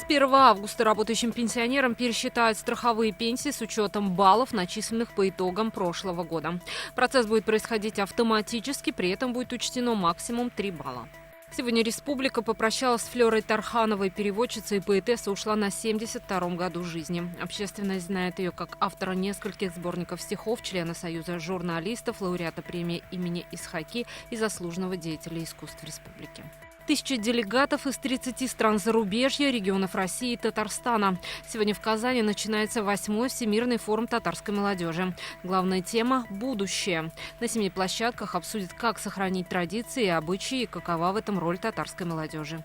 1 августа работающим пенсионерам пересчитают страховые пенсии с учетом баллов, начисленных по итогам прошлого года. Процесс будет происходить автоматически, при этом будет учтено максимум 3 балла. Сегодня республика попрощалась с Флёрой Тархановой, переводчицей и поэтессой, ушла на 72-м году жизни. Общественность знает ее как автора нескольких сборников стихов, члена Союза журналистов, лауреата премии имени Исхаки и заслуженного деятеля искусств республики. Тысячи делегатов из 30 стран зарубежья, регионов России и Татарстана. Сегодня в Казани начинается 8-й Всемирный форум татарской молодежи. Главная тема – будущее. На 7 площадках обсудят, как сохранить традиции и обычаи, и какова в этом роль татарской молодежи.